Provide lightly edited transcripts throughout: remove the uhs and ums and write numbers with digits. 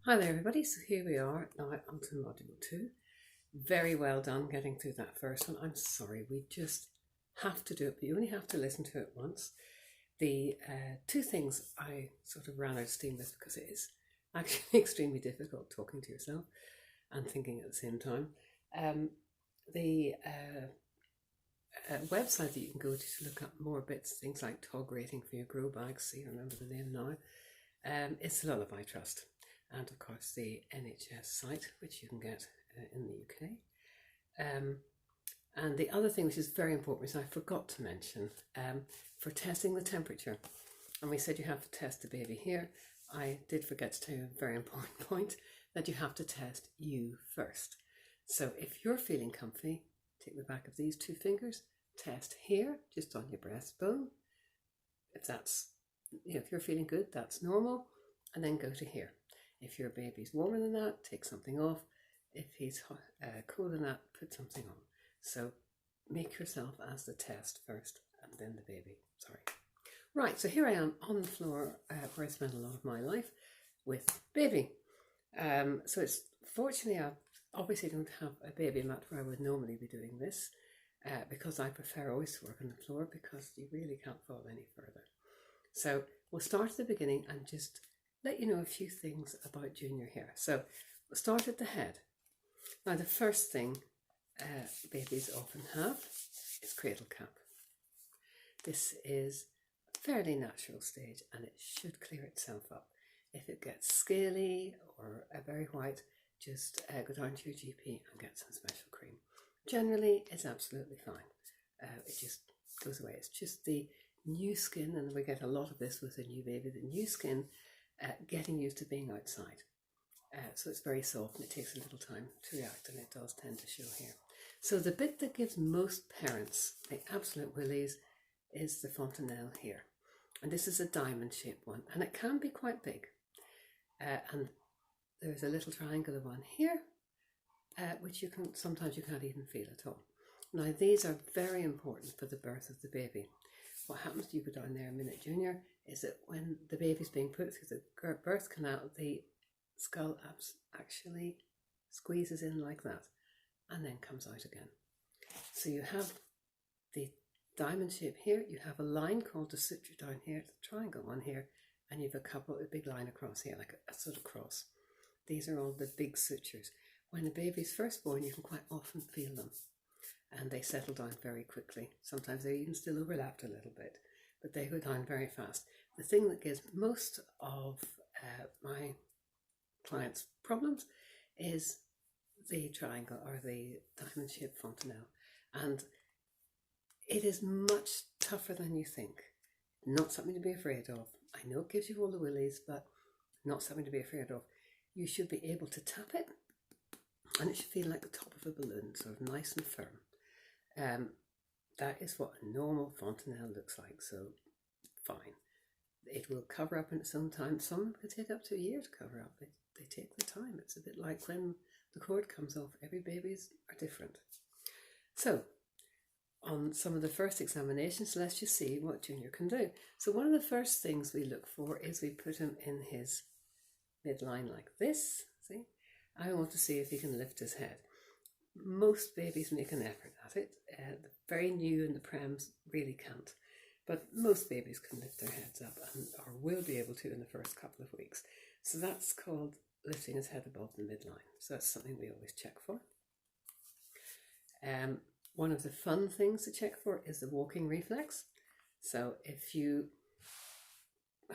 Hi there everybody, so here we are now onto module 2. Very well done getting through that first one. I'm sorry, we just have to do it, but you only have to listen to it once. The two things I sort of ran out of steam with, because it is actually extremely difficult talking to yourself and thinking at the same time. The website that you can go to look up more bits, things like tog rating for your grow bags, so you remember the name now, it's the Lullaby Trust. And of course the NHS site, which you can get in the UK. And the other thing which is very important, which I forgot to mention, for testing the temperature, and we said you have to test the baby here, I did forget to tell you a very important point, that you have to test you first. So if you're feeling comfy, take the back of these two fingers, test here, just on your breastbone. If that's, if you're feeling good, that's normal, and then go to here. If your baby's warmer than that, take something off. If he's cooler than that, put something on. So make yourself as the test first and then the baby. Sorry. Right, so here I am on the floor where I spent a lot of my life with baby. So it's fortunately I obviously don't have a baby mat where I would normally be doing this because I prefer always to work on the floor because you really can't fall any further. So we'll start at the beginning and just let you know a few things about Junior here. So we'll start at the head. Now the first thing babies often have is cradle cap. This is a fairly natural stage and it should clear itself up. If it gets scaly or very white, just go down to your GP and get some special cream. Generally it's absolutely fine. It just goes away. It's just the new skin, and we get a lot of this with a new baby, the new skin getting used to being outside. So it's very soft and it takes a little time to react, and it does tend to show here. So the bit that gives most parents the absolute willies is the fontanelle here. And this is a diamond shaped one, and it can be quite big. And there's a little triangular one here, which sometimes you can't even feel at all. Now these are very important for the birth of the baby. What happens to you go down there a minute, Junior, is that when the baby's being put through the birth canal, the skull actually squeezes in like that and then comes out again. So you have the diamond shape here, you have a line called the suture down here, the triangle one here, and you have a big line across here, like a sort of cross. These are all the big sutures. When the baby's first born, you can quite often feel them, and they settle down very quickly. Sometimes they're even still overlapped a little bit, but they go down very fast. The thing that gives most of my clients problems is the triangle or the diamond shaped fontanelle, and it is much tougher than you think. Not something to be afraid of. I know it gives you all the willies, but not something to be afraid of. You should be able to tap it, and it should feel like the top of a balloon, sort of nice and firm. That is what a normal fontanelle looks like, so fine. It will cover up in its own time. Some can take up to a year to cover up. They take the time. It's a bit like when the cord comes off. Every babies are different. So on some of the first examinations, let's just see what Junior can do. So one of the first things we look for is we put him in his midline like this. See? I want to see if he can lift his head. Most babies make an effort at it. The very new and the prems really can't. But most babies can lift their heads up or will be able to in the first couple of weeks. So that's called lifting his head above the midline. So that's something we always check for. One of the fun things to check for is the walking reflex. So if you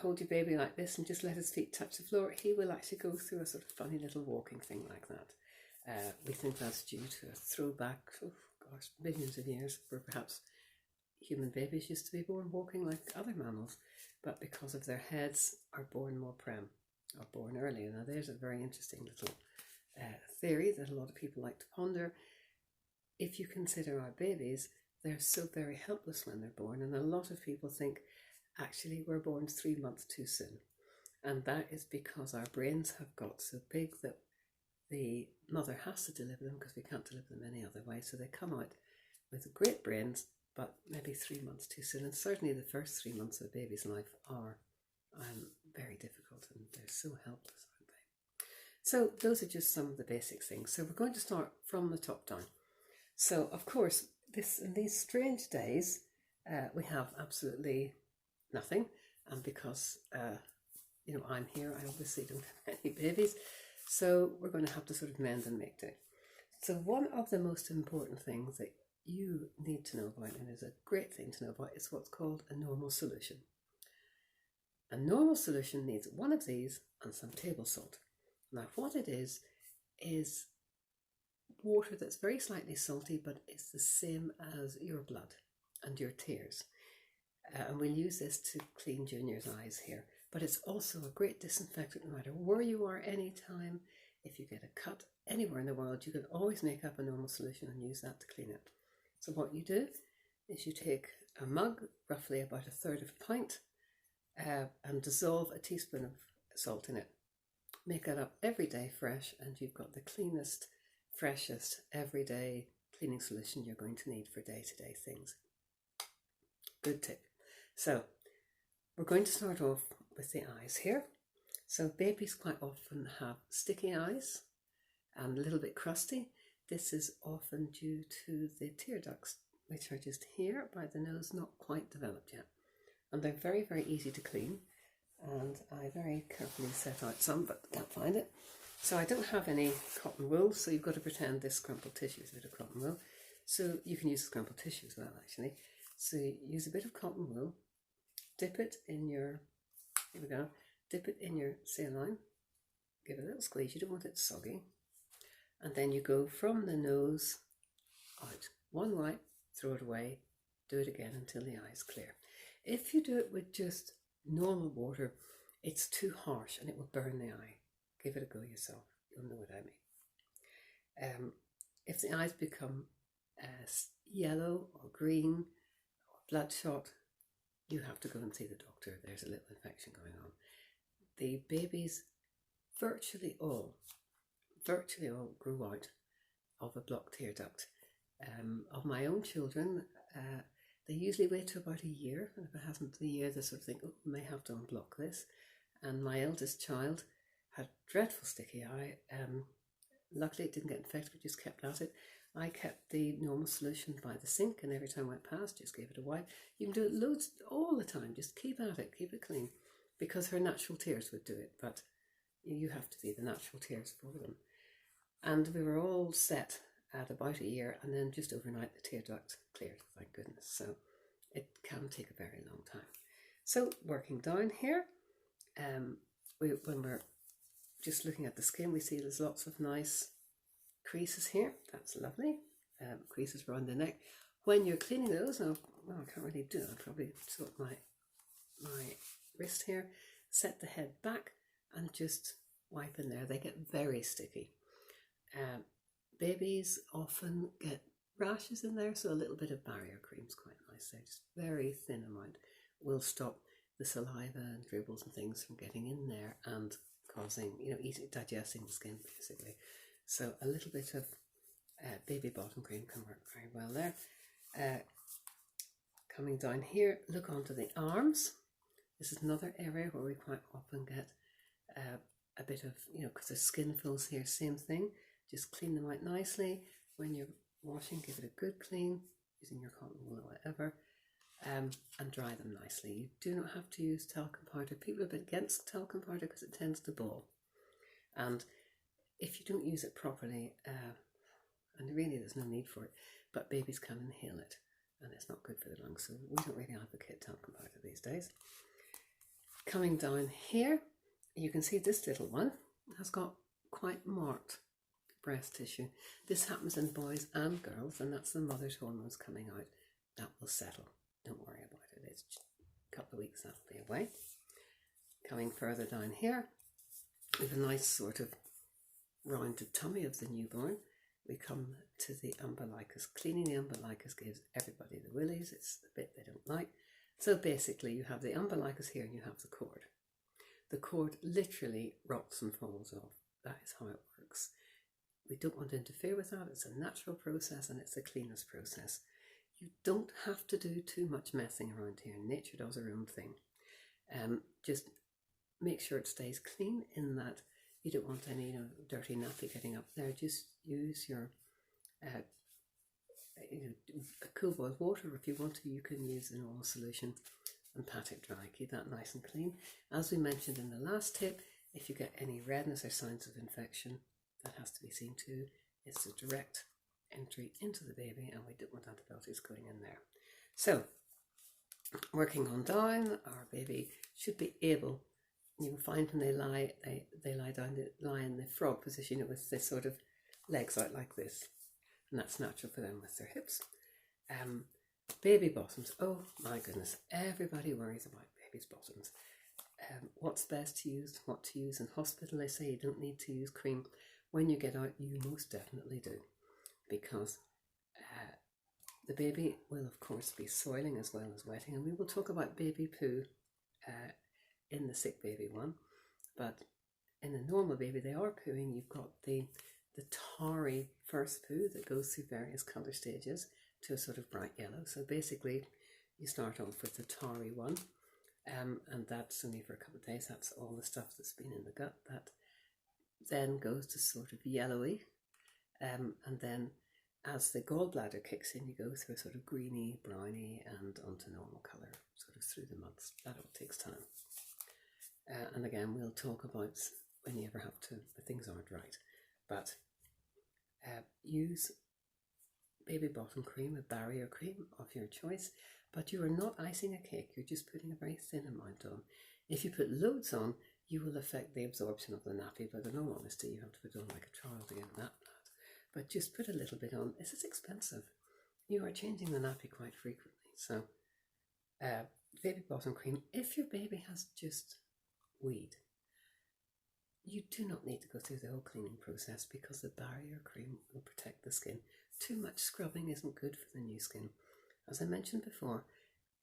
hold your baby like this and just let his feet touch the floor, he will actually go through a sort of funny little walking thing like that. We think that's due to a throwback, millions of years, where perhaps human babies used to be born walking like other mammals, but because of their heads are born more prem, or born earlier. Now there's a very interesting little theory that a lot of people like to ponder. If you consider our babies, they're so very helpless when they're born, and a lot of people think actually we're born 3 months too soon, and that is because our brains have got so big that the mother has to deliver them because we can't deliver them any other way. So they come out with great brains, but maybe 3 months too soon. And certainly the first 3 months of a baby's life are very difficult, and they're so helpless, aren't they? So those are just some of the basic things. So we're going to start from the top down. So of course, in these strange days, we have absolutely nothing, and because I'm here, I obviously don't have any babies, so we're going to have to sort of mend and make do. So one of the most important things that you need to know about, and is a great thing to know about, is what's called a normal solution. A normal solution needs one of these and some table salt. Now what it is water that's very slightly salty, but it's the same as your blood and your tears. And we'll use this to clean Junior's eyes here. But it's also a great disinfectant no matter where you are, anytime. If you get a cut anywhere in the world, you can always make up a normal solution and use that to clean it. So what you do is you take a mug, roughly about 1/3 of a pint, and dissolve a teaspoon of salt in it. Make that up every day fresh, and you've got the cleanest, freshest, everyday cleaning solution you're going to need for day-to-day things. Good tip. So we're going to start off with the eyes here. So babies quite often have sticky eyes and a little bit crusty. This is often due to the tear ducts, which are just here by the nose, not quite developed yet. And they're very, very easy to clean. And I very carefully set out some, but can't find it. So I don't have any cotton wool, so you've got to pretend this crumpled tissue is a bit of cotton wool. So you can use the crumpled tissue as well, actually. So use a bit of cotton wool, dip it in your, here we go, dip it in your saline, give it a little squeeze, you don't want it soggy. And then you go from the nose out. One wipe, throw it away, do it again until the eye is clear. If you do it with just normal water, it's too harsh and it will burn the eye. Give it a go yourself, you'll know what I mean. If the eyes become yellow or green or bloodshot, you have to go and see the doctor. There's a little infection going on. The babies virtually all grew out of a blocked tear duct. Of my own children, they usually wait till about a year, and if it hasn't a year, they sort of think, oh, we may have to unblock this. And my eldest child had dreadful sticky eye. Luckily it didn't get infected, we just kept at it. I kept the normal solution by the sink, and every time I went past, just gave it a wipe. You can do it loads all the time, just keep at it, keep it clean, because her natural tears would do it, but you have to be the natural tears for them. And we were all set at about a year, and then just overnight the tear duct cleared, thank goodness. So it can take a very long time. So working down here, when we're just looking at the skin, we see there's lots of nice creases here. That's lovely. Creases around the neck. When you're cleaning those, I can't really do it. I'll probably sort my wrist here, set the head back and just wipe in there. They get very sticky. Babies often get rashes in there, so a little bit of barrier cream is quite nice. They're just very thin amount will stop the saliva and dribbles and things from getting in there and causing, digesting the skin basically. So a little bit of baby bottom cream can work very well there. Coming down here, look onto the arms. This is another area where we quite often get a bit of, because the skin fills here, same thing. Just clean them out nicely. When you're washing, give it a good clean, using your cotton wool or whatever, and dry them nicely. You do not have to use talcum powder. People are a bit against talcum powder because it tends to ball. And if you don't use it properly, and really there's no need for it, but babies can inhale it, and it's not good for the lungs, so we don't really advocate talcum powder these days. Coming down here, you can see this little one has got quite marked breast tissue. This happens in boys and girls, and that's the mother's hormones coming out. That will settle. Don't worry about it. It's a couple of weeks, that'll be away. Coming further down here, we have a nice sort of rounded tummy of the newborn. We come to the umbilicus. Cleaning the umbilicus gives everybody the willies. It's the bit they don't like. So basically you have the umbilicus here and you have the cord. The cord literally rots and falls off. That is how it works. We don't want to interfere with that. It's a natural process and it's the cleanest process. You don't have to do too much messing around here. Nature does her own thing. Just make sure it stays clean in that you don't want any dirty nappy getting up there. Just use your cool boiled water. If you want to, you can use an oil solution and pat it dry. Keep that nice and clean. As we mentioned in the last tip, if you get any redness or signs of infection, that has to be seen too. It's a direct entry into the baby, and we don't want antibiotics going in there. So, working on down, our baby should be able, you'll find when they lie down, they lie in the frog position with this sort of legs out like this, and that's natural for them with their hips. Baby bottoms, oh my goodness, everybody worries about baby's bottoms. What's best to use, what to use in hospital. They say you don't need to use cream. When you get out, you most definitely do, because the baby will of course be soiling as well as wetting, and we will talk about baby poo in the sick baby one. But in a normal baby, they are pooing. You've got the tarry first poo that goes through various colour stages to a sort of bright yellow. So basically you start off with the tarry one, and that's only for a couple of days. That's all the stuff that's been in the gut. That then goes to sort of yellowy, and then as the gallbladder kicks in, you go through a sort of greeny, browny, and onto normal colour sort of through the months. That all takes time. And again, we'll talk about when you ever have to, if things aren't right. But use baby bottom cream, a barrier cream of your choice, but you are not icing a cake, you're just putting a very thin amount on. If you put loads on, you will affect the absorption of the nappy, but in all honesty, you have to put on like a child to get that bad. But just put a little bit on. This is expensive. You are changing the nappy quite frequently. So baby bottom cream, if your baby has just weed, you do not need to go through the whole cleaning process, because the barrier cream will protect the skin. Too much scrubbing isn't good for the new skin. As I mentioned before,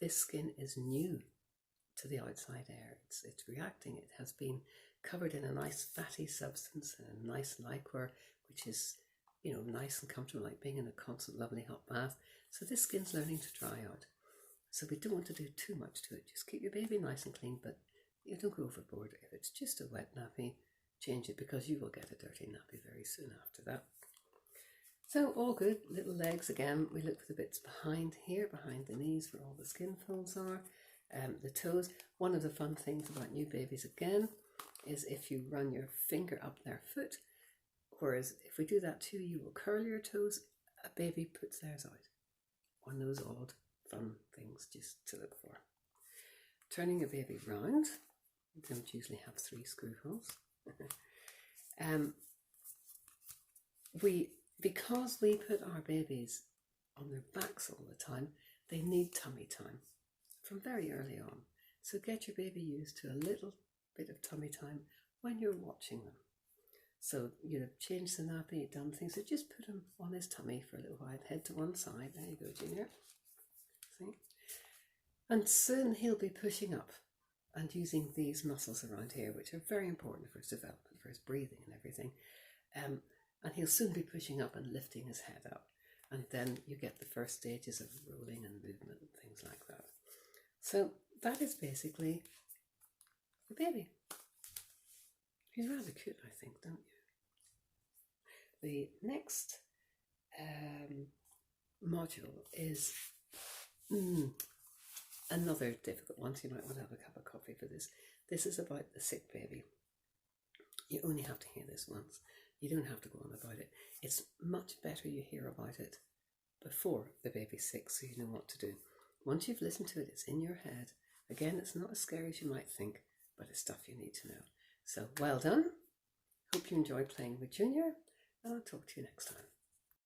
this skin is new to the outside air. It's reacting. It has been covered in a nice fatty substance and a nice liquor, which is, nice and comfortable, like being in a constant lovely hot bath. So this skin's learning to dry out. So we don't want to do too much to it. Just keep your baby nice and clean, but you don't go overboard. If it's just a wet nappy, change it, because you will get a dirty nappy very soon after that. So all good. Little legs again. We look for the bits behind here, behind the knees, where all the skin folds are. The toes. One of the fun things about new babies again is if you run your finger up their foot, whereas if we do that too, you will curl your toes. A baby puts theirs out. One of those odd fun things just to look for. Turning your baby round. You don't usually have 3 screw holes. Because we put our babies on their backs all the time, they need tummy time from very early on. So get your baby used to a little bit of tummy time when you're watching them. So you've changed the nappy, done things, so just put him on his tummy for a little while, head to one side. There you go, Junior. See? And soon he'll be pushing up and using these muscles around here, which are very important for his development, for his breathing and everything. And he'll soon be pushing up and lifting his head up. And then you get the first stages of rolling and movement and things like that. So that is basically the baby. He's rather cute, I think, don't you? The next module is another difficult one, so you might want to have a cup of coffee for this. This is about the sick baby. You only have to hear this once. You don't have to go on about it. It's much better you hear about it before the baby's sick, so you know what to do. Once you've listened to it, it's in your head. Again, it's not as scary as you might think, but it's stuff you need to know. So well done. Hope you enjoyed playing with Junior, and I'll talk to you next time.